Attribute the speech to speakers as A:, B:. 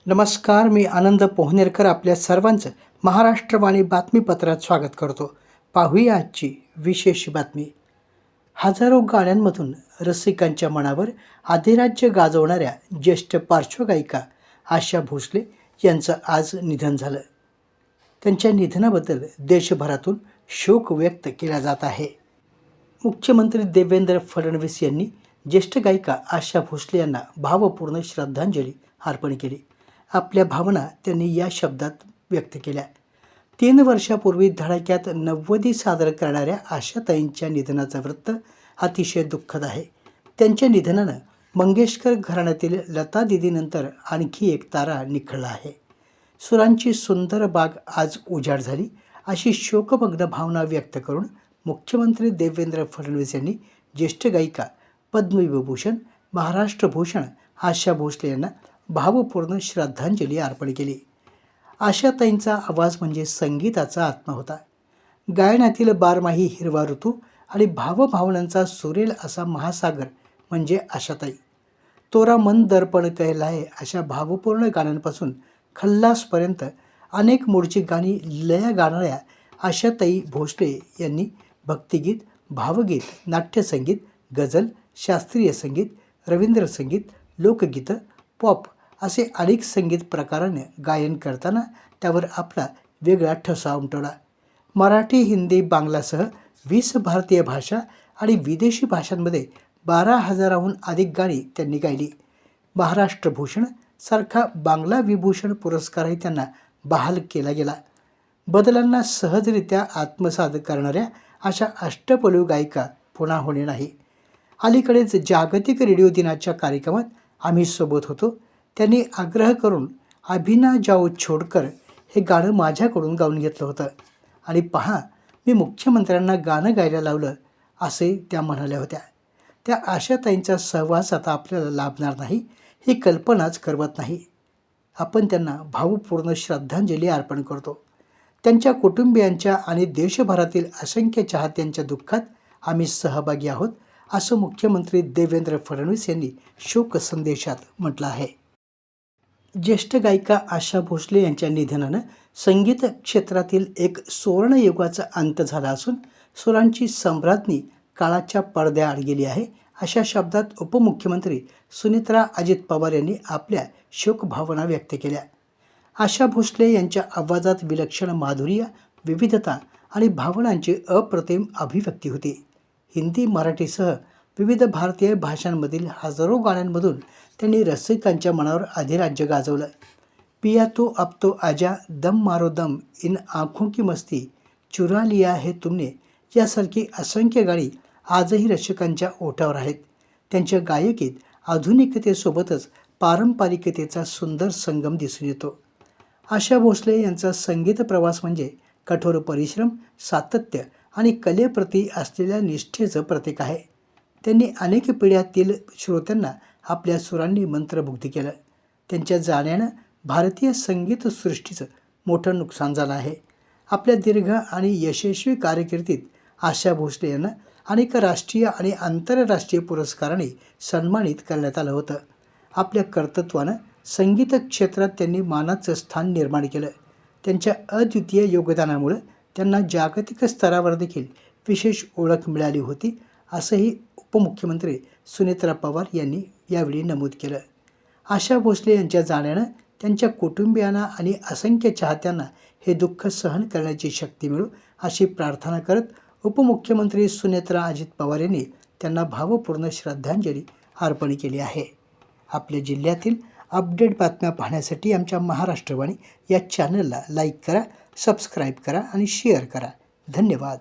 A: नमस्कार, मी आनंद पोहनेरकर आपल्या सर्वांचं महाराष्ट्रवाणी बातमीपत्रात स्वागत करतो. पाहूया आजची विशेष बातमी. हजारो गाण्यांमधून रसिकांच्या मनावर अधिराज्य गाजवणाऱ्या ज्येष्ठ पार्श्वगायिका आशा भोसले यांचं आज निधन झालं. त्यांच्या निधनाबद्दल देशभरातून शोक व्यक्त केला जात आहे. मुख्यमंत्री देवेंद्र फडणवीस यांनी ज्येष्ठ गायिका आशा भोसले यांना भावपूर्ण श्रद्धांजली अर्पण केली. आपल्या भावना त्यांनी या शब्दात व्यक्त केल्या. 3 वर्षापूर्वी धडाक्यात 90 सादर करणाऱ्या आशाताईंच्या निधनाचं वृत्त अतिशय दुःखद आहे. त्यांच्या निधनानं मंगेशकर घराण्यातील लता दिदीनंतर आणखी एक तारा निखळला आहे. सुरांची सुंदर बाग आज उजाड झाली, अशी शोकभग्न भावना व्यक्त करून मुख्यमंत्री देवेंद्र फडणवीस यांनी ज्येष्ठ गायिका पद्मविभूषण, महाराष्ट्र भूषण आशा भोसले यांना भावपूर्ण श्रद्धांजली अर्पण केली. आशाताईंचा आवाज म्हणजे संगीताचा आत्मा होता. गायनातील बारमाही हिरवा ऋतू आणि भावभावनांचा सुरेल असा महासागर म्हणजे आशाताई. तोरा मन दर्पण कहलाय अशा भावपूर्ण गाण्यांपासून खल्लासपर्यंत अनेक मूळची गाणी लया गाणाऱ्या आशाताई भोसले यांनी भक्तिगीत, भावगीत, नाट्यसंगीत, गझल, शास्त्रीय संगीत, रवींद्र संगीत, लोकगीतं, पॉप असे अनेक संगीत प्रकाराने गायन करताना त्यावर आपला वेगळा ठसा उमटवला. मराठी, हिंदी, बांगलासह 20 भारतीय भाषा आणि विदेशी भाषांमध्ये 12,000हून अधिक गाणी त्यांनी गायली. महाराष्ट्र भूषण सारखा बांगला विभूषण पुरस्कारही त्यांना बहाल केला गेला. बदलांना सहजरित्या आत्मसात करणाऱ्या अशा अष्टपैलू गायिका पुन्हा होणे नाही. अलीकडेच जागतिक रेडिओ दिनाच्या कार्यक्रमात आम्ही सोबत होतो. त्यांनी आग्रह करून अभिना जाओ छोडकर हे गाणं माझ्याकडून गाऊन घेतलं होतं आणि पहा, मी मुख्यमंत्र्यांना गाणं गायला लावलं असे त्या म्हणाल्या होत्या. त्या आशाताईंचा सहवास आता आपल्याला लाभणार नाही ही कल्पनाच करवत नाही. आपण त्यांना भावपूर्ण श्रद्धांजली अर्पण करतो. त्यांच्या कुटुंबियांच्या आणि देशभरातील असंख्य चाहत्यांच्या दुःखात आम्ही सहभागी आहोत, असं मुख्यमंत्री देवेंद्र फडणवीस यांनी शोक संदेशात म्हटलं आहे. ज्येष्ठ गायिका आशा भोसले यांच्या निधनानं संगीत क्षेत्रातील एक सुवर्णयुगाचा अंत झाला असून सुरांची सम्राज्ञी काळाच्या पडद्याआड गेली आहे, अशा शब्दात उपमुख्यमंत्री सुनेत्रा अजित पवार यांनी आपल्या शोकभावना व्यक्त केल्या. आशा भोसले यांच्या आवाजात विलक्षण माधुर्य, विविधता आणि भावनांची अप्रतिम अभिव्यक्ती होती. हिंदी, मराठीसह विविध भारतीय भाषांमधील हजारो गाण्यांमधून त्यांनी रसिकांच्या मनावर अधिराज्य गाजवलं. पिया तो अब तो आजा, दम मारो दम, इन आँखों की मस्ती, चुरा लिया है तुमने यासारखी असंख्य गाणी आजही रसिकांच्या ओठावर आहेत. त्यांच्या गायकीत आधुनिकतेसोबतच पारंपरिकतेचा सुंदर संगम दिसून येतो. आशा भोसले यांचा संगीत प्रवास म्हणजे कठोर परिश्रम, सातत्य आणि कलेप्रती असलेल्या निष्ठेचं प्रतीक आहे. त्यांनी अनेक पिढ्यातील श्रोत्यांना आपल्या सुरांनी मंत्रमुग्ध केलं. त्यांच्या जाण्यानं भारतीय संगीत सृष्टीचं मोठं नुकसान झालं आहे. आपल्या दीर्घ आणि यशस्वी कारकिर्दीत आशा भोसले यांना अनेक राष्ट्रीय आणि आंतरराष्ट्रीय पुरस्कारांनी सन्मानित करण्यात आलं होतं. आपल्या कर्तृत्वानं संगीत क्षेत्रात त्यांनी मानाचं स्थान निर्माण केलं. त्यांच्या अद्वितीय योगदानामुळे त्यांना जागतिक स्तरावर देखील विशेष ओळख मिळाली होती, असंही उपमुख्यमंत्री सुनेत्रा पवार यांनी यावेळी नमूद केलं. आशा भोसले यांच्या जाण्यानं त्यांच्या कुटुंबियांना आणि असंख्य चाहत्यांना हे दुःख सहन करण्याची शक्ती मिळो अशी प्रार्थना करत उपमुख्यमंत्री सुनेत्रा अजित पवार यांनी त्यांना भावपूर्ण श्रद्धांजली अर्पण केली आहे. आपल्या जिल्ह्यातील अपडेट बातम्या पाहण्यासाठी आमच्या महाराष्ट्रवाणी या चॅनलला लाईक करा, सबस्क्राईब करा आणि शेअर करा. धन्यवाद.